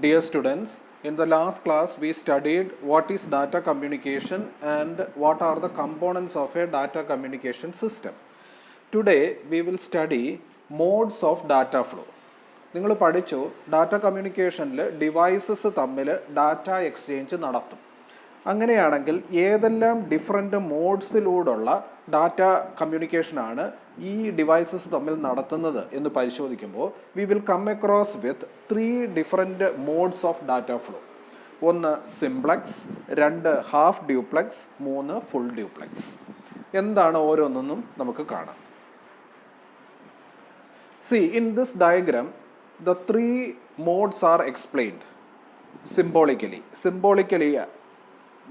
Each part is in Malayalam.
Dear students, in the last class we studied what is data communication and what are the components of a data communication system. Today we will study modes of data flow. നിങ്ങൾ പഠിച്ചു ഡാറ്റ കമ്മ്യൂണിക്കേഷനിൽ ഡിവൈസസ് തമ്മിൽ ഡാറ്റ എക്സ്ചേഞ്ച് നടത്തും. അങ്ങനെയാണെങ്കിൽ ഏതെല്ലാം ഡിഫറെൻ്റ് മോഡ്സിലൂടെയുള്ള ഡാറ്റ കമ്മ്യൂണിക്കേഷനാണ് ഈ ഡിവൈസസ് തമ്മിൽ നടത്തുന്നത് എന്ന് പരിശോധിക്കുമ്പോൾ we will come across with 3 different modes of data flow. ഒന്ന് simplex, 2 half duplex, 3 full duplex. എന്താണ് ഓരോന്നൊന്നും നമുക്ക് കാണാം. See, in this diagram the 3 modes are explained symbolically.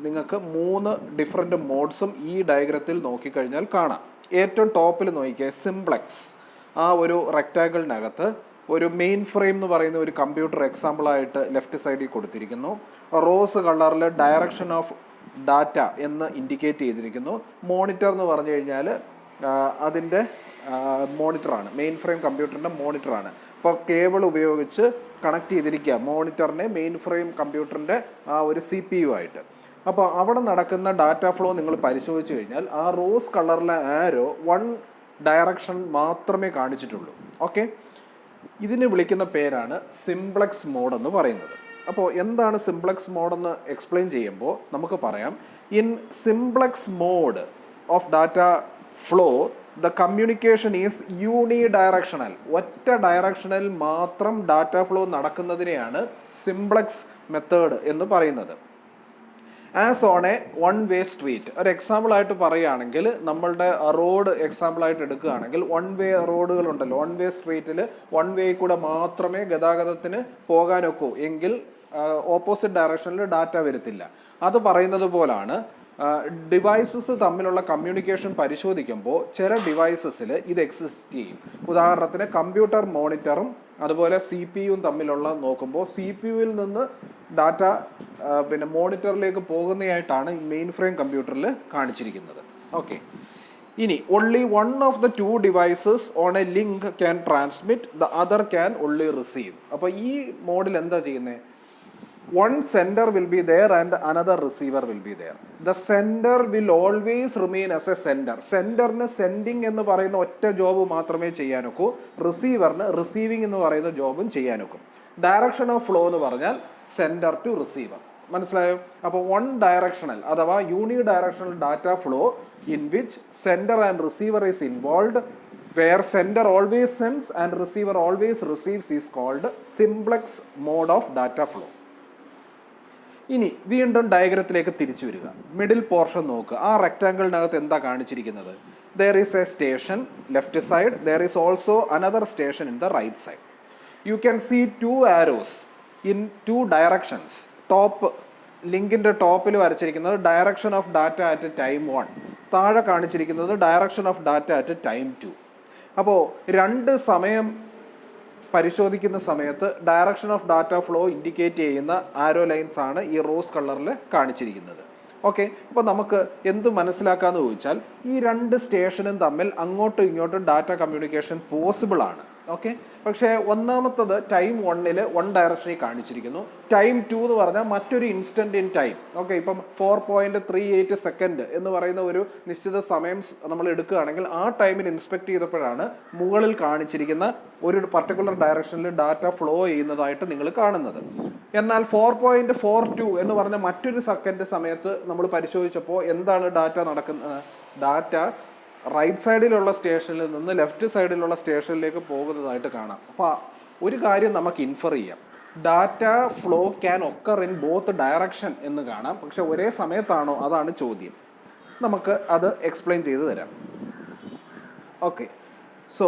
നിങ്ങൾക്ക് 3 ഡിഫറെൻ്റ് മോഡ്സും ഈ ഡയഗ്രത്തിൽ നോക്കിക്കഴിഞ്ഞാൽ കാണാം. ഏറ്റവും ടോപ്പിൽ നോക്കിയാൽ സിംപ്ലക്സ്. ആ ഒരു റെക്റ്റാങ്കിളിനകത്ത് ഒരു മെയിൻ ഫ്രെയിം എന്ന് പറയുന്ന ഒരു കമ്പ്യൂട്ടർ എക്സാമ്പിളായിട്ട് ലെഫ്റ്റ് സൈഡിൽ കൊടുത്തിരിക്കുന്നു. റോസ് കളറിൽ ഡയറക്ഷൻ ഓഫ് ഡാറ്റ എന്ന് ഇൻഡിക്കേറ്റ് ചെയ്തിരിക്കുന്നു. മോണിറ്റർ എന്ന് പറഞ്ഞു കഴിഞ്ഞാൽ അതിൻ്റെ മോണിറ്ററാണ്, മെയിൻ ഫ്രെയിം കമ്പ്യൂട്ടറിൻ്റെ മോണിറ്ററാണ്. അപ്പോൾ കേബിൾ ഉപയോഗിച്ച് കണക്ട് ചെയ്തിരിക്കുക മോണിറ്ററിനെ മെയിൻ ഫ്രെയിം കമ്പ്യൂട്ടറിൻ്റെ ആ ഒരു CPU ആയിട്ട്. അപ്പോൾ അവിടെ നടക്കുന്ന ഡാറ്റ ഫ്ലോ നിങ്ങൾ പരിശോധിച്ച് കഴിഞ്ഞാൽ ആ റോസ് കളറിലെ ആരോ 1 ഡയറക്ഷൻ മാത്രമേ കാണിച്ചിട്ടുള്ളൂ. ഓക്കെ, ഇതിന് വിളിക്കുന്ന പേരാണ് സിംപ്ലക്സ് മോഡ് എന്ന് പറയുന്നത്. അപ്പോൾ എന്താണ് സിംപ്ലക്സ് മോഡെന്ന് എക്സ്പ്ലെയിൻ ചെയ്യുമ്പോൾ നമുക്ക് പറയാം, in simplex mode of data flow the communication is unidirectional. ഒറ്റ ഡയറക്ഷനിൽ മാത്രം ഡാറ്റ ഫ്ലോ നടക്കുന്നതിനെയാണ് സിംപ്ലക്സ് മെത്തേഡ് എന്ന് പറയുന്നത്. As on a 1 way street. ഒരു എക്സാമ്പിളായിട്ട് പറയുകയാണെങ്കിൽ നമ്മളുടെ റോഡ് എക്സാമ്പിളായിട്ട് എടുക്കുകയാണെങ്കിൽ 1 വേ റോഡുകളുണ്ടല്ലോ, 1 വേ സ്ട്രീറ്റിൽ 1 വേ കൂടെ മാത്രമേ ഗതാഗതത്തിന് പോകാനൊക്കൂ, എങ്കിൽ ഓപ്പോസിറ്റ് ഡയറക്ഷനിൽ ഡാറ്റ വരത്തില്ല. അത് പറയുന്നത് പോലാണ് ഡിവൈസസ് തമ്മിലുള്ള കമ്മ്യൂണിക്കേഷൻ പരിശോധിക്കുമ്പോൾ ചില ഡിവൈസസിൽ ഇത് എക്സിസ്റ്റ് ചെയ്യും. ഉദാഹരണത്തിന് കമ്പ്യൂട്ടർ മോണിറ്ററും അതുപോലെ CPU തമ്മിലുള്ള നോക്കുമ്പോൾ CPU-ൽ നിന്ന് ഡാറ്റ മോണിറ്ററിലേക്ക് പോകുന്നതായിട്ടാണ് മെയിൻ ഫ്രെയിം കമ്പ്യൂട്ടറിൽ കാണിച്ചിരിക്കുന്നത്. ഓക്കെ, ഇനി only one of the 2 devices on a link can transmit, the other can only receive. അപ്പോൾ ഈ മോഡിൽ എന്താ ചെയ്യുന്നത്? One sender will be there and another receiver will be there. The sender will always remain as a sender. സെൻഡറിന് സെൻഡിങ് എന്ന് പറയുന്ന ഒറ്റ ജോബ് മാത്രമേ ചെയ്യാനൊക്കൂ, റിസീവറിന് റിസീവിങ് എന്ന് പറയുന്ന ജോബും ചെയ്യാനൊക്കും. ഡയറക്ഷൻ ഓഫ് ഫ്ലോ എന്ന് പറഞ്ഞാൽ സെൻഡർ ടു റിസീവർ. മനസ്സിലായോ? അപ്പോൾ 1 ഡയറക്ഷണൽ അഥവാ unidirectional data flow in which sender and receiver is involved, where sender always sends and receiver always receives is called simplex mode of data flow. ഇനി വീണ്ടും ഡയഗ്രത്തിലേക്ക് തിരിച്ചു വരിക. മിഡിൽ പോർഷൻ നോക്കുക. ആ റെക്റ്റാങ്കിളിനകത്ത് എന്താ കാണിച്ചിരിക്കുന്നത്? There is a station left side, there is also another station in the right side. You can see 2 arrows in 2 directions. Top ലിങ്കിൻ്റെ ടോപ്പിൽ വരച്ചിരിക്കുന്നത് direction of data at time 1, താഴെ കാണിച്ചിരിക്കുന്നത് direction of data at time 2. അപ്പോൾ 2 സമയം പരിശോധിക്കുന്ന സമയത്ത് direction of data flow indicate ചെയ്യുന്ന ആരോ ലൈൻസ് ആണ് ഈ റോസ് കളറിൽ കാണിച്ചിരിക്കുന്നത്. ഓക്കെ, അപ്പോൾ നമുക്ക് എന്ത് മനസ്സിലാക്കാമെന്ന് ചോദിച്ചാൽ ഈ 2 സ്റ്റേഷനും തമ്മിൽ അങ്ങോട്ടും ഇങ്ങോട്ടും ഡാറ്റ കമ്മ്യൂണിക്കേഷൻ പോസിബിൾ ആണ്. ഓക്കെ, പക്ഷേ ഒന്നാമത്തത് ടൈം 1-ൽ 1 ഡയറക്ഷനിൽ കാണിച്ചിരിക്കുന്നു. ടൈം 2 എന്ന് പറഞ്ഞാൽ മറ്റൊരു ഇൻസ്റ്റന്റ് ഇൻ ടൈം. ഓക്കെ, ഇപ്പം 4.38 സെക്കൻഡ് എന്ന് പറയുന്ന ഒരു നിശ്ചിത സമയം നമ്മൾ എടുക്കുകയാണെങ്കിൽ ആ ടൈമിൽ ഇൻസ്പെക്ട് ചെയ്തപ്പോഴാണ് മുകളിൽ കാണിച്ചിരിക്കുന്ന ഒരു പർട്ടിക്കുലർ ഡയറക്ഷനിൽ ഡാറ്റ ഫ്ലോ ചെയ്യുന്നതായിട്ട് നിങ്ങൾ കാണുന്നത്. എന്നാൽ 4.42 എന്ന് പറഞ്ഞ മറ്റൊരു സെക്കൻഡ് സമയത്ത് നമ്മൾ പരിശോധിച്ചപ്പോൾ എന്താണ് ഡാറ്റ നടക്കുന്നത്? ഡാറ്റ റൈറ്റ് സൈഡിലുള്ള സ്റ്റേഷനിൽ നിന്ന് ലെഫ്റ്റ് സൈഡിലുള്ള സ്റ്റേഷനിലേക്ക് പോകുന്നതായിട്ട് കാണാം. അപ്പോൾ ഒരു കാര്യം നമുക്ക് ഇൻഫർ ചെയ്യാം, data flow can occur in both direction എന്ന് കാണാം. പക്ഷെ ഒരേ സമയത്താണോ? അതാണ് ചോദ്യം. നമുക്ക് അത് എക്സ്പ്ലെയിൻ ചെയ്ത് തരാം. ഓക്കെ, സോ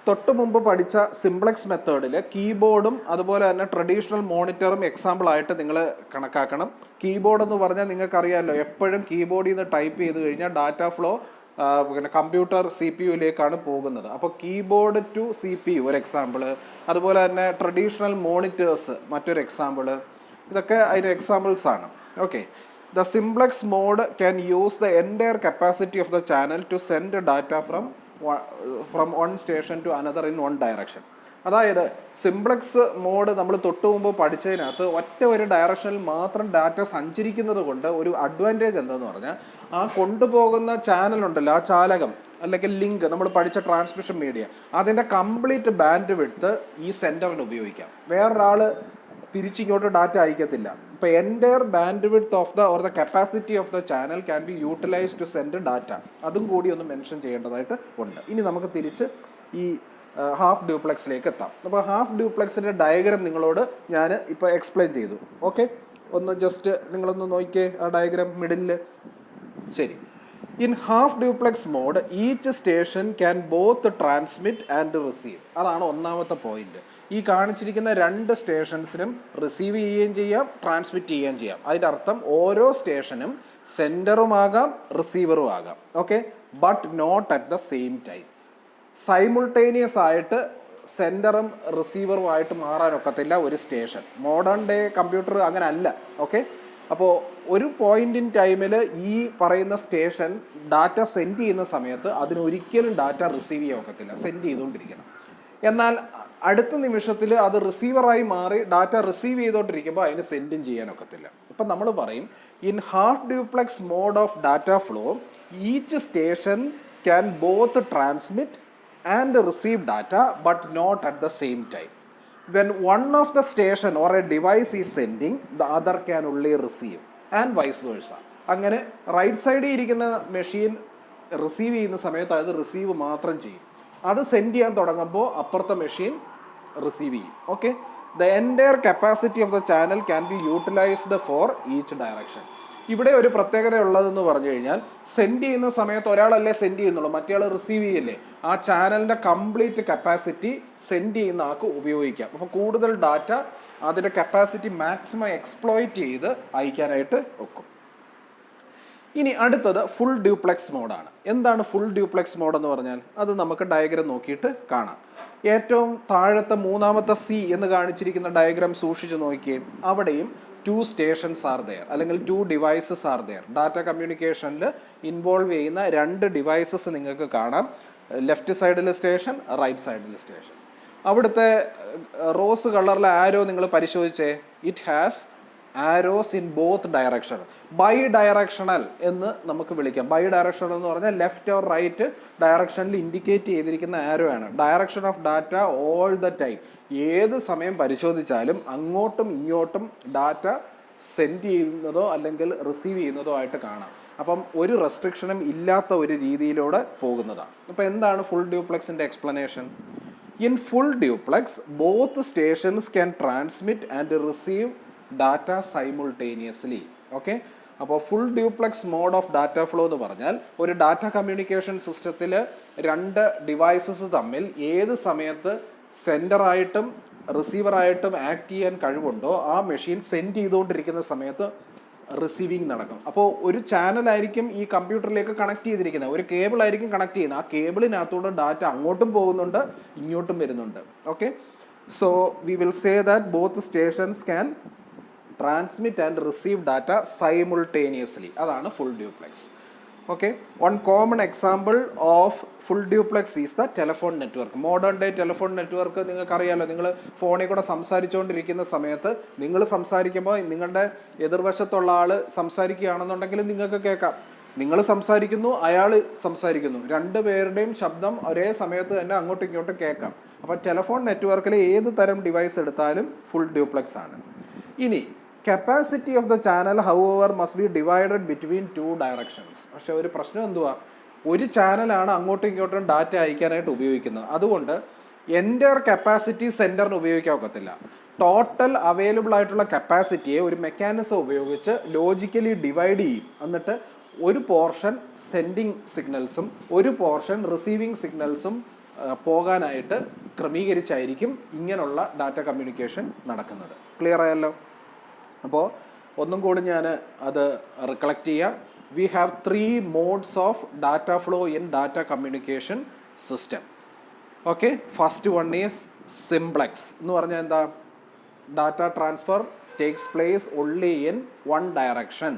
തൊട്ട് മുമ്പ് പഠിച്ച സിംപ്ലക്സ് മെത്തേഡിൽ കീബോർഡും അതുപോലെ തന്നെ ട്രഡീഷണൽ മോണിറ്ററും എക്സാമ്പിളായിട്ട് നിങ്ങൾ കണക്കാക്കണം. കീബോർഡ് എന്ന് പറഞ്ഞാൽ നിങ്ങൾക്കറിയാമല്ലോ, എപ്പോഴും കീബോർഡിൽ നിന്ന് ടൈപ്പ് ചെയ്ത് കഴിഞ്ഞാൽ ഡാറ്റ ഫ്ലോ കമ്പ്യൂട്ടർ CPU-യിലേക്കാണ് പോകുന്നത്. അപ്പോൾ കീബോർഡ് ടു CPU ഒരു എക്സാമ്പിള്, അതുപോലെ തന്നെ ട്രഡീഷണൽ മോണിറ്റേഴ്സ് മറ്റൊരു എക്സാമ്പിള്. ഇതൊക്കെ അതിൻ്റെ എക്സാമ്പിൾസ് ആണ്. Okay, the simplex mode can use the entire capacity of the channel to send data from one station to another in one direction. അതായത് സിംപ്ലക്സ് മോഡ് നമ്മൾ തൊട്ട് മുമ്പ് പഠിച്ചതിനകത്ത് ഒറ്റ ഒരു ഡയറക്ഷനിൽ മാത്രം ഡാറ്റ സഞ്ചരിക്കുന്നത് കൊണ്ട് ഒരു അഡ്വാൻറ്റേജ് എന്താന്ന് പറഞ്ഞാൽ ആ കൊണ്ടുപോകുന്ന ചാനൽ ഉണ്ടല്ലോ, ആ ചാലകം അല്ലെങ്കിൽ ലിങ്ക് നമ്മൾ പഠിച്ച ട്രാൻസ്മിഷൻ മീഡിയ, അതിൻ്റെ കംപ്ലീറ്റ് ബാൻഡ് വിഡ്ത്ത് ഈ സെൻറ്ററിന് ഉപയോഗിക്കാം. വേറൊരാൾ തിരിച്ചിങ്ങോട്ട് ഡാറ്റ അയക്കത്തില്ല. ഇപ്പോൾ entire bandwidth of the or the capacity of the channel can be utilise to send data. അതും കൂടി ഒന്ന് മെൻഷൻ ചെയ്യേണ്ടതായിട്ട് ഉണ്ട്. ഇനി നമുക്ക് തിരിച്ച് ഈ ഹാഫ് ഡ്യൂപ്ലെക്സിലേക്ക് എത്താം. അപ്പോൾ ഹാഫ് ഡ്യൂപ്ലെക്സിൻ്റെ ഡയഗ്രാം നിങ്ങളോട് ഞാൻ ഇപ്പോൾ എക്സ്പ്ലെയിൻ ചെയ്തു. ഓക്കെ, ഒന്ന് ജസ്റ്റ് നിങ്ങളൊന്ന് നോക്കിയേ ആ ഡയഗ്രാം മിഡിലിൽ. ശരി. In half duplex mode each station can both transmit and receive. അതാണ് ഒന്നാമത്തെ പോയിന്റ്. ഈ കാണിച്ചിരിക്കുന്ന രണ്ട് സ്റ്റേഷൻസിനും റിസീവ് ചെയ്യുകയും ചെയ്യാം, ട്രാൻസ്മിറ്റ് ചെയ്യുകയും ചെയ്യാം. അതിൻ്റെ അർത്ഥം ഓരോ സ്റ്റേഷനും സെൻഡറുമാകാം റിസീവറും ആകാം. Okay, but not at the same time. Simultaneous ആയിട്ട് സെൻഡറും റിസീവറും ആയിട്ട് മാറാനൊക്കത്തില്ല ഒരു സ്റ്റേഷൻ. മോഡേൺ ഡേ കമ്പ്യൂട്ടർ അങ്ങനെ അല്ല. ഓക്കെ, അപ്പോൾ ഒരു പോയിന്റ് ഇൻ ടൈമിൽ ഈ പറയുന്ന സ്റ്റേഷൻ ഡാറ്റ സെൻഡ് ചെയ്യുന്ന സമയത്ത് അതിനൊരിക്കലും ഡാറ്റ റിസീവ് ചെയ്യാൻ ഒക്കത്തില്ല, സെൻഡ് ചെയ്തുകൊണ്ടിരിക്കണം. എന്നാൽ അടുത്ത നിമിഷത്തിൽ അത് റിസീവറായി മാറി ഡാറ്റ റിസീവ് ചെയ്തുകൊണ്ടിരിക്കുമ്പോൾ അതിന് സെൻഡും ചെയ്യാനൊക്കത്തില്ല. ഇപ്പം നമ്മൾ പറയും in half duplex mode of data flow each station can both transmit and receive data but not at the same time. When one of the station or a device is sending, the other can only receive and vice versa. അങ്ങനെ റൈറ്റ് സൈഡിൽ ഇരിക്കുന്ന മെഷീൻ റിസീവ് ചെയ്യുന്ന സമയത്ത് അത് റിസീവ് മാത്രം ചെയ്യും. അത് സെൻഡ് ചെയ്യാൻ തുടങ്ങുമ്പോൾ അപ്പുറത്തെ മെഷീൻ റിസീവ് ചെയ്യും. Okay, the entire capacity of the channel can B utilised for each direction. ഇവിടെ ഒരു പ്രത്യേകത ഉള്ളതെന്ന് പറഞ്ഞു കഴിഞ്ഞാൽ സെൻഡ് ചെയ്യുന്ന സമയത്ത് ഒരാളല്ലേ സെൻഡ് ചെയ്യുന്നുള്ളൂ, മറ്റേ റിസീവ് ചെയ്യല്ലേ. ആ ചാനലിൻ്റെ കംപ്ലീറ്റ് കപ്പാസിറ്റി സെൻഡ് ചെയ്യുന്ന ആൾക്ക് ഉപയോഗിക്കാം. അപ്പോൾ കൂടുതൽ ഡാറ്റ അതിൻ്റെ കപ്പാസിറ്റി മാക്സിമം എക്സ്പ്ലോയിറ്റ് ചെയ്ത് അയക്കാനായിട്ട് ഒക്കും. ഇനി അടുത്തത് ഫുൾ ഡ്യൂപ്ലെക്സ് മോഡാണ്. എന്താണ് ഫുൾ ഡ്യൂപ്ലെക്സ് മോഡ് എന്ന് പറഞ്ഞാൽ? അത് നമുക്ക് ഡയഗ്രാം നോക്കിയിട്ട് കാണാം. ഏറ്റവും താഴത്തെ മൂന്നാമത്തെ സി എന്ന് കാണിച്ചിരിക്കുന്ന ഡയഗ്രാം സൂക്ഷിച്ച് നോക്കിയേ. അവിടെയും 2 സ്റ്റേഷൻസ് ആർ ദെയർ, അല്ലെങ്കിൽ 2 ഡിവൈസസ് ആർ ദെയർ. ഡാറ്റ കമ്മ്യൂണിക്കേഷനിൽ ഇൻവോൾവ് ചെയ്യുന്ന 2 ഡിവൈസസ് നിങ്ങൾക്ക് കാണാം. ലെഫ്റ്റ് സൈഡിൽ സ്റ്റേഷൻ, റൈറ്റ് സൈഡിൽ സ്റ്റേഷൻ. അവിടുത്തെ റോസ് കളറിലെ ആരോ നിങ്ങൾ പരിശോധിച്ചേ. It has arrows in both direction. Bidirectional എന്ന് നമുക്ക് വിളിക്കാം. ബൈ ഡയറക്ഷണൽ എന്ന് പറഞ്ഞാൽ ലെഫ്റ്റ് ഓർ റൈറ്റ് ഡയറക്ഷനിൽ ഇൻഡിക്കേറ്റ് ചെയ്തിരിക്കുന്ന ആരോ ആണ്. Direction of data all the time. ഏത് സമയം പരിശോധിച്ചാലും അങ്ങോട്ടും ഇങ്ങോട്ടും ഡാറ്റ സെൻഡ് ചെയ്യുന്നതോ അല്ലെങ്കിൽ റിസീവ് ചെയ്യുന്നതോ ആയിട്ട് കാണാം. അപ്പം ഒരു റെസ്ട്രിക്ഷനും ഇല്ലാത്ത ഒരു രീതിയിലൂടെ പോകുന്നതാണ്. അപ്പോൾ എന്താണ് ഫുൾ ഡ്യൂപ്ലെക്സിൻ്റെ explanation? In full duplex both stations can transmit and receive data simultaneously. Okay, അപ്പോൾ full duplex mode of data flow എന്ന് പറഞ്ഞാൽ ഒരു ഡാറ്റ കമ്മ്യൂണിക്കേഷൻ സിസ്റ്റത്തിൽ 2 ഡിവൈസസ് തമ്മിൽ ഏത് സമയത്ത് സെൻഡറായിട്ടും റിസീവറായിട്ടും ആക്ട് ചെയ്യാൻ കഴിവുണ്ടോ ആ മെഷീൻ സെൻഡ് ചെയ്തുകൊണ്ടിരിക്കുന്ന സമയത്ത് റിസീവിങ് നടക്കും. അപ്പോൾ ഒരു ചാനലായിരിക്കും ഈ കമ്പ്യൂട്ടറിലേക്ക് കണക്ട് ചെയ്തിരിക്കുന്നത്, ഒരു കേബിൾ ആയിരിക്കും കണക്ട് ചെയ്യുന്നത്. ആ കേബിളിനകത്തൂടെ ഡാറ്റ അങ്ങോട്ടും പോകുന്നുണ്ട് ഇങ്ങോട്ടും വരുന്നുണ്ട്. Okay, so we will say that both stations can transmit and receive data simultaneously. അതാണ് full duplex. Okay, one common example of full duplex is the telephone network. Modern day telephone network നിങ്ങൾക്കറിയാമല്ലോ. നിങ്ങൾ ഫോണിൽ കൂടെ സംസാരിച്ചുകൊണ്ടിരിക്കുന്ന സമയത്ത് നിങ്ങൾ സംസാരിക്കുമ്പോൾ നിങ്ങളുടെ എതിർവശത്തുള്ള ആൾ സംസാരിക്കുകയാണെന്നുണ്ടെങ്കിൽ നിങ്ങൾക്ക് കേൾക്കാം. നിങ്ങൾ സംസാരിക്കുന്നു, അയാൾ സംസാരിക്കുന്നു, 2 പേരുടെയും ശബ്ദം ഒരേ സമയത്ത് തന്നെ അങ്ങോട്ടും ഇങ്ങോട്ടും കേൾക്കാം. അപ്പോൾ ടെലിഫോൺ നെറ്റ്വർക്കിൽ ഏത് തരം ഡിവൈസ് എടുത്താലും ഫുൾ ഡ്യൂപ്ലെക്സ് ആണ്. ഇനി capacity of the channel however must be divided between 2 directions. പക്ഷെ ഒരു പ്രശ്നം എന്തുവാ? ഒരു ചാനലാണ് അങ്ങോട്ടും ഇങ്ങോട്ടും ഡാറ്റ അയക്കാനായിട്ട് ഉപയോഗിക്കുന്നത്. അതുകൊണ്ട് എൻ്റയർ കപ്പാസിറ്റി സെൻറ്ററിന് ഉപയോഗിക്കാൻ ഒക്കത്തില്ല. ടോട്ടൽ അവൈലബിൾ ആയിട്ടുള്ള കപ്പാസിറ്റിയെ ഒരു മെക്കാനിസം ഉപയോഗിച്ച് ലോജിക്കലി ഡിവൈഡ് ചെയ്യും. എന്നിട്ട് ഒരു പോർഷൻ സെൻഡിങ് സിഗ്നൽസും ഒരു പോർഷൻ റിസീവിങ് സിഗ്നൽസും പോകാനായിട്ട് ക്രമീകരിച്ചായിരിക്കും ഇങ്ങനെയുള്ള ഡാറ്റ കമ്മ്യൂണിക്കേഷൻ നടക്കുന്നത്. ക്ലിയർ ആയല്ലോ? അപ്പോൾ ഒന്നും കൂടി ഞാൻ അത് റിക്കളക്ട് ചെയ്യാം. We have 3 modes of data flow in data communication system. Okay, first one is simplex എന്ന് പറഞ്ഞാൽ എന്താ? Data transfer takes place only in 1 direction.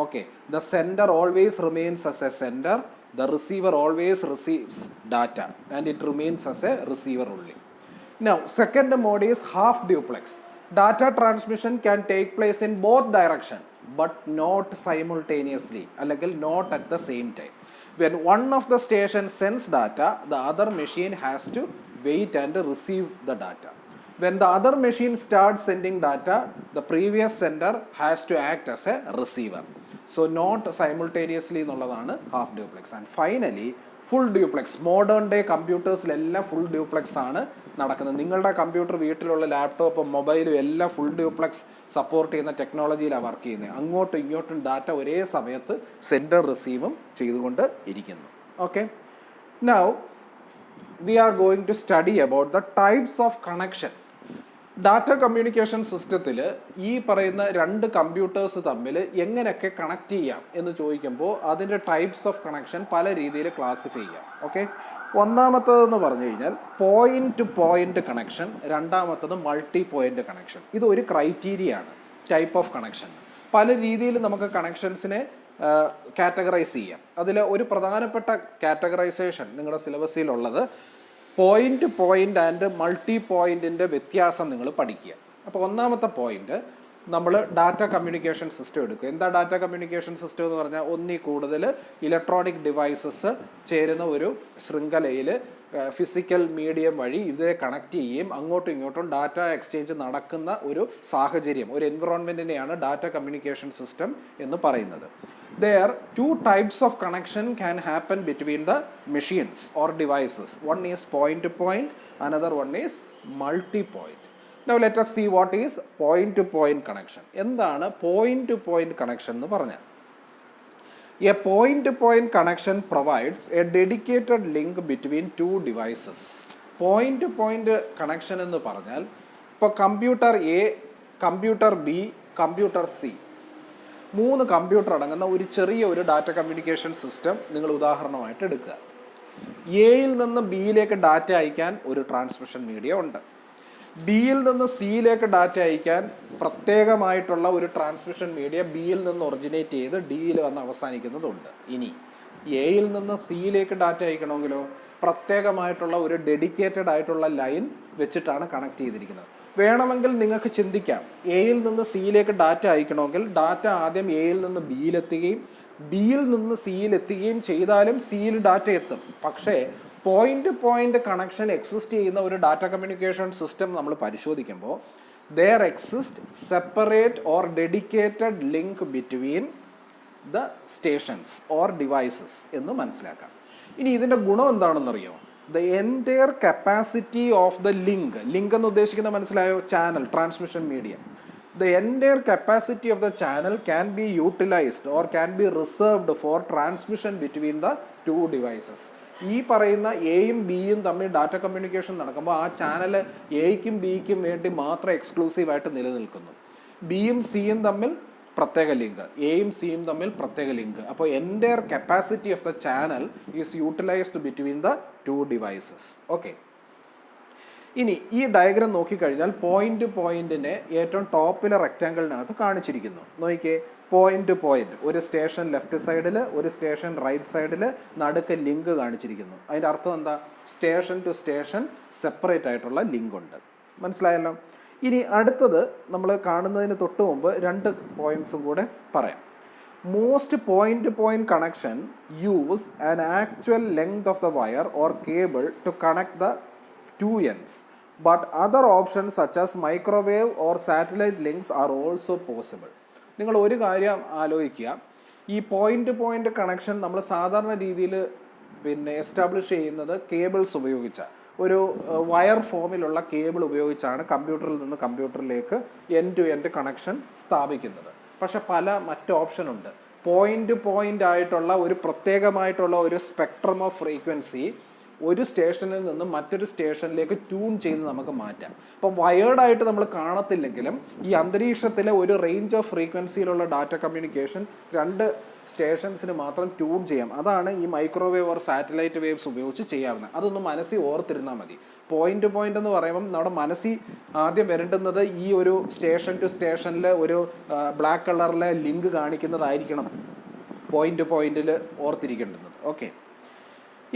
Okay, the sender always remains as A sender, the receiver always receives data and it remains as a receiver only. Now, second mode is half duplex. Data transmission can take place in both direction, but not simultaneously, അല്ലെങ്കിൽ not at the same time. When one of the stations sends data, the other machine has to wait and receive the data. When the other machine starts sending data, the previous sender has to act as a receiver. So not simultaneously എന്നുള്ളതാണ് half duplex. And finally, full duplex. Modern day കമ്പ്യൂട്ടേഴ്സിലെല്ലാം ഫുൾ ഡ്യൂപ്ലെക്സ് ആണ് നടക്കുന്നത്. നിങ്ങളുടെ കമ്പ്യൂട്ടർ, വീട്ടിലുള്ള ലാപ്ടോപ്പും മൊബൈലും എല്ലാം ഫുൾ ഡ്യൂപ്ലെക്സ് സപ്പോർട്ട് ചെയ്യുന്ന ടെക്നോളജിയിലാണ് വർക്ക് ചെയ്യുന്നത്. അങ്ങോട്ടും ഇങ്ങോട്ടും ഡാറ്റ ഒരേ സമയത്ത് സെൻഡർ റിസീവും ചെയ്തുകൊണ്ട് ഇരിക്കുന്നു. Okay, now we are going to study about the types of connection. Data communication സിസ്റ്റത്തിൽ ഈ പറയുന്ന രണ്ട് കമ്പ്യൂട്ടേഴ്സ് തമ്മിൽ എങ്ങനെയൊക്കെ കണക്ട് ചെയ്യാം എന്ന് ചോദിക്കുമ്പോൾ അതിൻ്റെ ടൈപ്സ് ഓഫ് കണക്ഷൻ പല രീതിയിൽ ക്ലാസിഫൈ ചെയ്യാം. ഓക്കെ, ഒന്നാമത്തതെന്ന് പറഞ്ഞു കഴിഞ്ഞാൽ പോയിന്റ് ടു പോയിന്റ് കണക്ഷൻ, രണ്ടാമത്തത് മൾട്ടി പോയിന്റ് കണക്ഷൻ. ഇത് ഒരു ക്രൈറ്റീരിയ ആണ് ടൈപ്പ് ഓഫ് കണക്ഷൻ. പല രീതിയിൽ നമുക്ക് കണക്ഷൻസിനെ കാറ്റഗറൈസ് ചെയ്യാം. അതിൽ ഒരു പ്രധാനപ്പെട്ട കാറ്റഗറൈസേഷൻ നിങ്ങളുടെ സിലബസിലുള്ളത് point to point and multi പോയിന്റിൻ്റെ വ്യത്യാസം നിങ്ങൾ പഠിക്കുക. അപ്പോൾ ഒന്നാമത്തെ പോയിന്റ്, നമ്മൾ ഡാറ്റ കമ്മ്യൂണിക്കേഷൻ സിസ്റ്റം എടുക്കുക. എന്താ ഡാറ്റ കമ്മ്യൂണിക്കേഷൻ സിസ്റ്റം എന്ന് പറഞ്ഞാൽ ഒന്നിൽ കൂടുതൽ ഇലക്ട്രോണിക് ഡിവൈസസ് ചേരുന്ന ഒരു ശൃംഖലയിൽ ഫിസിക്കൽ മീഡിയം വഴി ഇതിനെ കണക്ട് ചെയ്യുകയും അങ്ങോട്ടും ഇങ്ങോട്ടും ഡാറ്റ എക്സ്ചേഞ്ച് നടക്കുന്ന ഒരു സാഹചര്യം, ഒരു എൻവിറോൺമെൻറ്റിനെയാണ് ഡാറ്റ കമ്മ്യൂണിക്കേഷൻ സിസ്റ്റം എന്ന് പറയുന്നത്. There two types of connection can happen between the machines or devices. One is point to point, another one is multi-point. Now let us see what is point to point connection. എന്താണ് point to point connection എന്ന് പറഞ്ഞാൽ? A point to point connection provides a dedicated link between two devices. Point to point connection എന്ന് പറഞ്ഞാൽ ഇപ്പോൾ computer A, computer B, computer C, മൂന്ന് കമ്പ്യൂട്ടർ അടങ്ങുന്ന ഒരു ചെറിയ ഒരു ഡാറ്റ കമ്മ്യൂണിക്കേഷൻ സിസ്റ്റം നിങ്ങൾ ഉദാഹരണമായിട്ട് എടുക്കുക. എയിൽ നിന്ന് ബിയിലേക്ക് ഡാറ്റ അയക്കാൻ ഒരു ട്രാൻസ്മിഷൻ മീഡിയ ഉണ്ട്. ബിയിൽ നിന്ന് സിയിലേക്ക് ഡാറ്റ അയക്കാൻ പ്രത്യേകമായിട്ടുള്ള ഒരു ട്രാൻസ്മിഷൻ മീഡിയ ബിയിൽ നിന്ന് ഒറിജിനേറ്റ് ചെയ്ത് ഡിയിൽ വന്ന് അവസാനിക്കുന്നതുണ്ട്. ഇനി എയിൽ നിന്ന് സിയിലേക്ക് ഡാറ്റ അയക്കണമെങ്കിലോ പ്രത്യേകമായിട്ടുള്ള ഒരു ഡെഡിക്കേറ്റഡ് ആയിട്ടുള്ള ലൈൻ വെച്ചിട്ടാണ് കണക്ട് ചെയ്തിരിക്കുന്നത്. വേണമെങ്കിൽ നിങ്ങൾക്ക് ചിന്തിക്കാം, എയിൽ നിന്ന് സിയിലേക്ക് ഡാറ്റ അയക്കണമെങ്കിൽ ഡാറ്റ ആദ്യം എയിൽ നിന്ന് ബിയിലെത്തുകയും ബിയിൽ നിന്ന് സിയിലെത്തുകയും ചെയ്താലും സിയിൽ ഡാറ്റ എത്തും. പക്ഷേ point to point connection exist ചെയ്യുന്ന ഒരു ഡാറ്റ കമ്മ്യൂണിക്കേഷൻ സിസ്റ്റം നമ്മൾ പരിശോധിക്കുമ്പോൾ there exist separate or dedicated link between the stations or devices എന്ന് മനസ്സിലാക്കാം. ഇനി ഇതിൻ്റെ ഗുണം എന്താണെന്നറിയോ? The entire capacity of the link എന്ന് ഉദ്ദേശിക്കുന്ന മനസ്സിലായോ? Channel, transmission media. The entire capacity of the channel can be utilized or can be reserved for transmission between the two devices. ഈ പറയുന്ന എയും ബിയും തമ്മിൽ ഡാറ്റ കമ്മ്യൂണിക്കേഷൻ നടക്കുമ്പോൾ ആ ചാനൽ എയ്ക്കും ബിക്കും വേണ്ടി മാത്രം എക്സ്ക്ലൂസീവായിട്ട് നിലനിൽക്കുന്നു. ബിയും സിയും തമ്മിൽ പ്രത്യേക ലിങ്ക്, എയും സിയും തമ്മിൽ പ്രത്യേക ലിങ്ക്. അപ്പോൾ entire capacity of the channel is utilised between the two devices. Okay, ഇനി ഈ ഡയഗ്രാം നോക്കിക്കഴിഞ്ഞാൽ പോയിന്റ് പോയിന്റിനെ ഏറ്റവും ടോപ്പിലെ റെക്റ്റാങ്കിളിനകത്ത് കാണിച്ചിരിക്കുന്നു. നോക്കിക്കേ, പോയിന്റ് ടു പോയിന്റ്, ഒരു സ്റ്റേഷൻ ലെഫ്റ്റ് സൈഡിൽ, ഒരു സ്റ്റേഷൻ റൈറ്റ് സൈഡിൽ, നടുക്ക് ലിങ്ക് കാണിച്ചിരിക്കുന്നു. അതിൻ്റെ അർത്ഥം എന്താ? സ്റ്റേഷൻ ടു സ്റ്റേഷൻ സെപ്പറേറ്റ് ആയിട്ടുള്ള ലിങ്ക് ഉണ്ട്. മനസ്സിലായല്ലോ? ഇനി അടുത്തത് നമ്മൾ കാണുന്നതിന് തൊട്ട് മുമ്പ് രണ്ട് പോയിന്റ്സും കൂടെ പറയാം. Most point to point connection use an actual length of the wire or cable to connect the two ends, but other options such as microwave or satellite links are also possible. നിങ്ങൾ ഒരു കാര്യം ആലോചിക്കുക, ഈ പോയിന്റ് ടു പോയിന്റ് കണക്ഷൻ നമ്മൾ സാധാരണ രീതിയിൽ എസ്റ്റാബ്ലിഷ് ചെയ്യുന്നത് കേബിൾസ് ഉപയോഗിച്ച ഒരു വയർ ഫോമിലുള്ള കേബിൾ ഉപയോഗിച്ചാണ് കമ്പ്യൂട്ടറിൽ നിന്ന് കമ്പ്യൂട്ടറിലേക്ക് എൻഡ് ടു എൻഡ് കണക്ഷൻ സ്ഥാപിക്കുന്നത്. പക്ഷെ പല മറ്റ് ഓപ്ഷൻ ഉണ്ട്. പോയിന്റ് ടു പോയിന്റ് ആയിട്ടുള്ള ഒരു പ്രത്യേകമായിട്ടുള്ള ഒരു സ്പെക്ട്രം ഓഫ് ഫ്രീക്വൻസി ഒരു സ്റ്റേഷനിൽ നിന്നും മറ്റൊരു സ്റ്റേഷനിലേക്ക് ട്യൂൺ ചെയ്ത് നമുക്ക് മാറ്റാം. അപ്പോൾ വയേർഡായിട്ട് നമ്മൾ കാണത്തില്ലെങ്കിലും ഈ അന്തരീക്ഷത്തിലെ ഒരു റേഞ്ച് ഓഫ് ഫ്രീക്വൻസിയിലുള്ള ഡാറ്റ കമ്മ്യൂണിക്കേഷൻ രണ്ട് സ്റ്റേഷൻസിന് മാത്രം ട്യൂൺ ചെയ്യാം. അതാണ് ഈ മൈക്രോവേവ് ഓർ സാറ്റലൈറ്റ് വേവ്സ് ഉപയോഗിച്ച് ചെയ്യാവുന്നത്. അതൊന്ന് മനസ്സിൽ ഓർത്തിരുന്നാൽ മതി. പോയിന്റ് ടു പോയിന്റ് എന്ന് പറയുമ്പം നമ്മുടെ മനസ്സിൽ ആദ്യം വരേണ്ടുന്നത് ഈ ഒരു സ്റ്റേഷൻ ടു സ്റ്റേഷനിൽ ഒരു ബ്ലാക്ക് കളറിലെ ലിങ്ക് കാണിക്കുന്നതായിരിക്കണം പോയിന്റ് ടു പോയിന്റിൽ ഓർത്തിരിക്കേണ്ടുന്നത്. ഓക്കെ,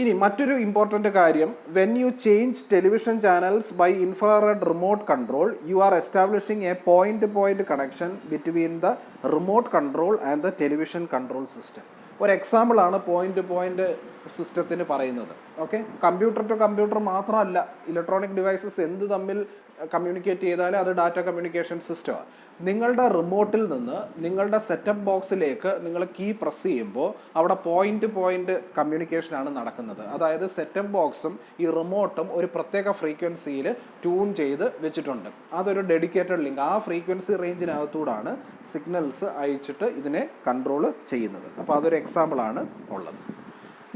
ഇനി മറ്റൊരു ഇമ്പോർട്ടൻ്റ് കാര്യം, when you change television channels by infrared remote control you are establishing a point point connection between the remote control and the television control system. ഒരു എക്സാമ്പിളാണ് പോയിന്റ് പോയിന്റ് സിസ്റ്റത്തിന് പറയുന്നത്. ഓക്കെ, കമ്പ്യൂട്ടർ ടു കമ്പ്യൂട്ടർ മാത്രമല്ല, ഇലക്ട്രോണിക് ഡിവൈസസ് എന്ത് തമ്മിൽ കമ്മ്യൂണിക്കേറ്റ് ചെയ്താലും അത് ഡാറ്റ കമ്മ്യൂണിക്കേഷൻ സിസ്റ്റമാണ്. നിങ്ങളുടെ റിമോട്ടിൽ നിന്ന് നിങ്ങളുടെ സെറ്റപ്പ് ബോക്സിലേക്ക് നിങ്ങൾ കീ പ്രസ് ചെയ്യുമ്പോൾ അവിടെ പോയിന്റ് പോയിന്റ് കമ്മ്യൂണിക്കേഷനാണ് നടക്കുന്നത്. അതായത് സെറ്റപ്പ് ബോക്സും ഈ റിമോട്ടും ഒരു പ്രത്യേക ഫ്രീക്വൻസിയിൽ ട്യൂൺ ചെയ്ത് വെച്ചിട്ടുണ്ട്. അതൊരു ഡെഡിക്കേറ്റഡ് ലിങ്ക്, ആ ഫ്രീക്വൻസി റേഞ്ചിനകത്തൂടാണ് സിഗ്നൽസ് അയച്ചിട്ട് ഇതിനെ കൺട്രോൾ ചെയ്യുന്നത്. അപ്പോൾ അതൊരു എക്സാമ്പിളാണ് ഉള്ളത്.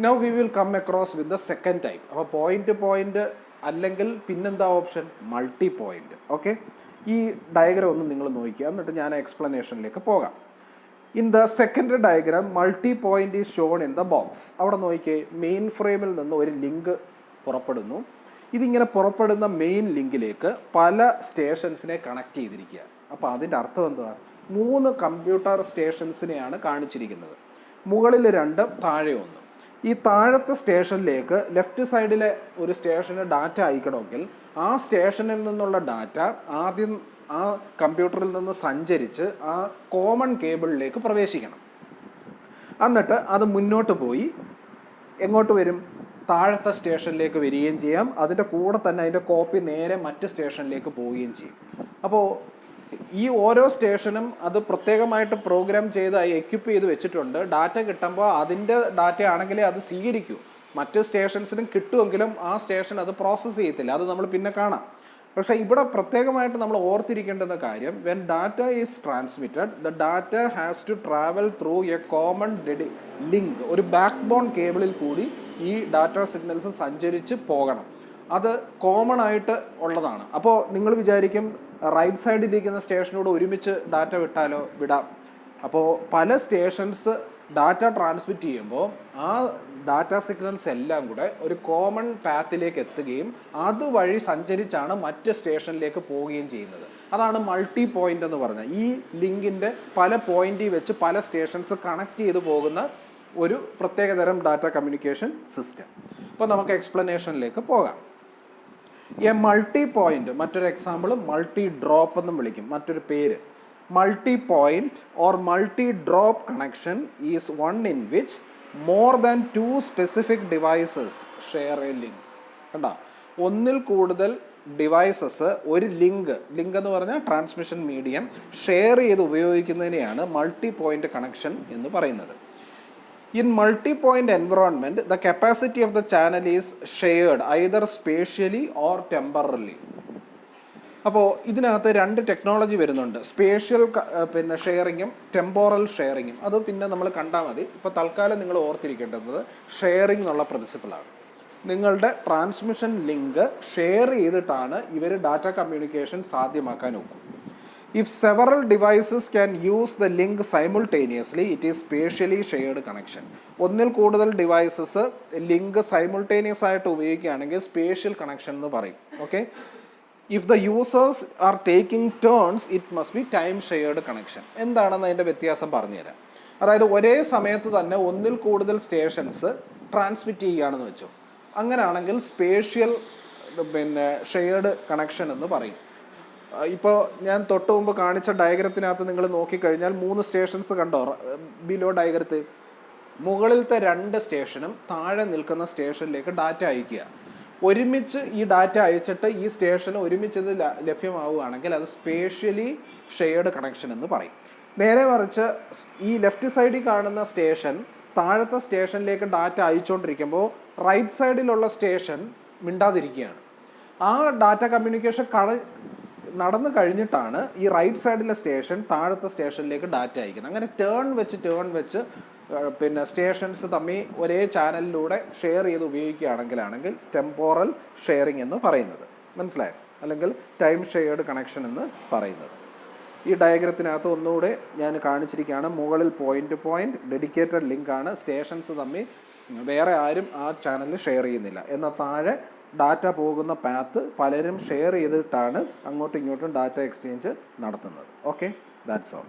Now we will come across with the second type. അപ്പോൾ പോയിന്റ് പോയിന്റ് അല്ലെങ്കിൽ പിന്നെന്താ ഓപ്ഷൻ? Multi point. ഓക്കെ, ഈ ഡയഗ്രാം ഒന്ന് നിങ്ങൾ നോക്കുക, എന്നിട്ട് ഞാൻ എക്സ്പ്ലനേഷനിലേക്ക് പോകാം. In the second diagram multi point is shown in the box. അവിടെ നോക്കിയേ, മെയിൻ ഫ്രെയിമിൽ നിന്ന് ഒരു ലിങ്ക് പുറപ്പെടുന്നു. ഇതിങ്ങനെ പുറപ്പെടുന്ന മെയിൻ ലിങ്കിലേക്ക് പല സ്റ്റേഷൻസിനെ കണക്ട് ചെയ്തിരിക്കുക. അപ്പോൾ അതിൻ്റെ അർത്ഥം എന്തുവാ? 3 കമ്പ്യൂട്ടർ സ്റ്റേഷൻസിനെയാണ് കാണിച്ചിരിക്കുന്നത്. മുകളിൽ 2, താഴെ 1. ഈ താഴത്തെ സ്റ്റേഷനിലേക്ക് ലെഫ്റ്റ് സൈഡിലെ ഒരു സ്റ്റേഷന് ഡാറ്റ അയക്കണമെങ്കിൽ ആ സ്റ്റേഷനിൽ നിന്നുള്ള ഡാറ്റ ആദ്യം ആ കമ്പ്യൂട്ടറിൽ നിന്ന് സഞ്ചരിച്ച് ആ കോമൺ കേബിളിലേക്ക് പ്രവേശിക്കണം. എന്നിട്ട് അത് മുന്നോട്ട് പോയി എങ്ങോട്ട് വരും? താഴത്തെ സ്റ്റേഷനിലേക്ക് വരികയും ചെയ്യാം. അതിൻ്റെ കൂടെ തന്നെ അതിൻ്റെ കോപ്പി നേരെ മറ്റ് സ്റ്റേഷനിലേക്ക് പോവുകയും ചെയ്യും. അപ്പോൾ ഈ ഓരോ സ്റ്റേഷനും അത് പ്രത്യേകമായിട്ട് പ്രോഗ്രാം ചെയ്ത് എക്യുപ്പ് ചെയ്ത് വെച്ചിട്ടുണ്ട്. ഡാറ്റ കിട്ടുമ്പോൾ അതിൻ്റെ ഡാറ്റ ആണെങ്കിലേ അത് സ്വീകരിക്കൂ. മറ്റ് സ്റ്റേഷൻസിനും കിട്ടുമെങ്കിലും ആ സ്റ്റേഷൻ അത് പ്രോസസ്സ് ചെയ്യത്തില്ല. അത് നമ്മൾ പിന്നെ കാണാം. പക്ഷേ ഇവിടെ പ്രത്യേകമായിട്ട് നമ്മൾ ഓർത്തിരിക്കേണ്ടുന്ന കാര്യം, when data is transmitted the data has to travel through a common link. ഒരു ബാക്ക് ബോൺ കേബിളിൽ കൂടി ഈ ഡാറ്റ സിഗ്നൽസ് സഞ്ചരിച്ച് പോകണം. അത് കോമൺ ആയിട്ട് ഉള്ളതാണ്. അപ്പോൾ നിങ്ങൾ വിചാരിക്കും റൈറ്റ് സൈഡിലിരിക്കുന്ന സ്റ്റേഷനോട് ഒരുമിച്ച് ഡാറ്റ വിട്ടാലോ? വിടാം. അപ്പോൾ പല സ്റ്റേഷൻസ് ഡാറ്റ ട്രാൻസ്മിറ്റ് ചെയ്യുമ്പോൾ ആ ഡാറ്റ സിഗ്നൽസ് എല്ലാം കൂടെ ഒരു കോമൺ പാത്തിലേക്ക് എത്തുകയും അതുവഴി സഞ്ചരിച്ചാണ് മറ്റ് സ്റ്റേഷനിലേക്ക് പോവുകയും ചെയ്യുന്നത്. അതാണ് മൾട്ടി പോയിന്റ് എന്ന് പറഞ്ഞാൽ. ഈ ലിങ്കിൻ്റെ പല പോയിന്റിൽ വെച്ച് പല സ്റ്റേഷൻസ് കണക്ട് ചെയ്ത് പോകുന്ന ഒരു പ്രത്യേകതരം ഡാറ്റ കമ്മ്യൂണിക്കേഷൻ സിസ്റ്റം. അപ്പോൾ നമുക്ക് എക്സ്പ്ലനേഷനിലേക്ക് പോകാം. എ മൾട്ടി പോയിന്റ്, മറ്റൊരു എക്സാമ്പിൾ മൾട്ടി ഡ്രോപ്പ് എന്നും വിളിക്കും, മറ്റൊരു പേര്. Multi point or multi drop connection is one in which more than 2 specific devices share A link. കണ്ടോ, ഒന്നിൽ കൂടുതൽ ഡിവൈസസ് ഒരു ലിങ്ക് എന്ന് പറഞ്ഞാൽ ട്രാൻസ്മിഷൻ മീഡിയം ഷെയർ ചെയ്ത് ഉപയോഗിക്കുന്നതിനെയാണ് മൾട്ടി പോയിന്റ് കണക്ഷൻ എന്ന് പറയുന്നത്. In multi-point environment, the capacity of the channel is shared either spatially or temporally. അപ്പോൾ ഇതിനകത്ത് 2 ടെക്നോളജി വരുന്നുണ്ട്. സ്പേഷ്യൽ ഷെയറിങ്ങും ടെമ്പോറൽ ഷെയറിങ്ങും. അത് പിന്നെ നമ്മൾ കണ്ടാൽ മതി. ഇപ്പോൾ തൽക്കാലം നിങ്ങൾ ഓർത്തിരിക്കേണ്ടത് ഷെയറിംഗ് എന്നുള്ള പ്രിൻസിപ്പിളാണ്. നിങ്ങളുടെ ട്രാൻസ്മിഷൻ ലിങ്ക് ഷെയർ ചെയ്തിട്ടാണ് ഇവർ ഡാറ്റ കമ്മ്യൂണിക്കേഷൻ സാധ്യമാക്കാൻ നോക്കും. If several devices can use the link simultaneously, it is spatially shared connection. ഒന്നിൽ കൂടുതൽ ഡിവൈസസ് ലിങ്ക് സൈമിൾട്ടേനിയസ് ആയിട്ട് ഉപയോഗിക്കുകയാണെങ്കിൽ സ്പേഷ്യൽ കണക്ഷൻ എന്ന് പറയും. Okay, if the users are taking turns it must be time shared connection. എന്താണെന്ന് അതിൻ്റെ വ്യത്യാസം പറഞ്ഞുതരാം. അതായത് ഒരേ സമയത്ത് തന്നെ ഒന്നിൽ കൂടുതൽ സ്റ്റേഷൻസ് ട്രാൻസ്മിറ്റ് ചെയ്യുകയാണെന്ന് വെച്ചു. അങ്ങനെയാണെങ്കിൽ സ്പേഷ്യൽ ഷെയർഡ് കണക്ഷൻ എന്ന് പറയും. ഇപ്പോൾ ഞാൻ തൊട്ട് മുമ്പ് കാണിച്ച ഡയഗ്രത്തിനകത്ത് നിങ്ങൾ നോക്കിക്കഴിഞ്ഞാൽ 3 സ്റ്റേഷൻസ് കണ്ടോ? ബിലോ ഡയഗ്രത്തിൽ മുകളിലത്തെ 2 സ്റ്റേഷനും താഴെ നിൽക്കുന്ന സ്റ്റേഷനിലേക്ക് ഡാറ്റ അയക്കുക. ഒരുമിച്ച് ഈ ഡാറ്റ അയച്ചിട്ട് ഈ സ്റ്റേഷന് ഒരുമിച്ച് ഇത് ലഭ്യമാവുകയാണെങ്കിൽ അത് സ്പേഷ്യലി ഷെയർഡ് കണക്ഷൻ എന്ന് പറയും. നേരെ മറിച്ച് ഈ ലെഫ്റ്റ് സൈഡിൽ കാണുന്ന സ്റ്റേഷൻ താഴത്തെ സ്റ്റേഷനിലേക്ക് ഡാറ്റ അയച്ചുകൊണ്ടിരിക്കുമ്പോൾ റൈറ്റ് സൈഡിലുള്ള സ്റ്റേഷൻ മിണ്ടാതിരിക്കുകയാണ്. ആ ഡാറ്റ കമ്മ്യൂണിക്കേഷൻ നടന്നു കഴിഞ്ഞിട്ടാണ് ഈ റൈറ്റ് സൈഡിലെ സ്റ്റേഷൻ താഴത്തെ സ്റ്റേഷനിലേക്ക് ഡാറ്റ അയക്കുന്നത്. അങ്ങനെ ടേൺ വെച്ച് സ്റ്റേഷൻസ് തമ്മിൽ ഒരേ ചാനലിലൂടെ ഷെയർ ചെയ്ത് ഉപയോഗിക്കുകയാണെങ്കിൽ ടെമ്പോറൽ ഷെയറിംഗ് എന്ന് പറയുന്നത്. മനസ്സിലായോ? അല്ലെങ്കിൽ ടൈം ഷെയർഡ് കണക്ഷൻ എന്ന് പറയുന്നത്. ഈ ഡയഗ്രത്തിനകത്ത് ഒന്നുകൂടെ ഞാൻ കാണിച്ചിരിക്കുകയാണ്. മുകളിൽ പോയിന്റ് ഡെഡിക്കേറ്റഡ് ലിങ്കാണ്. സ്റ്റേഷൻസ് തമ്മിൽ വേറെ ആരും ആ ചാനലിൽ ഷെയർ ചെയ്യുന്നില്ല. എന്നാൽ താഴെ ഡാറ്റ പോകുന്ന പാത്ത് പലരും ഷെയർ ചെയ്തിട്ടാണ് അങ്ങോട്ടും ഇങ്ങോട്ടും ഡാറ്റ എക്സ്ചേഞ്ച് നടത്തുന്നത്. Okay, that's all.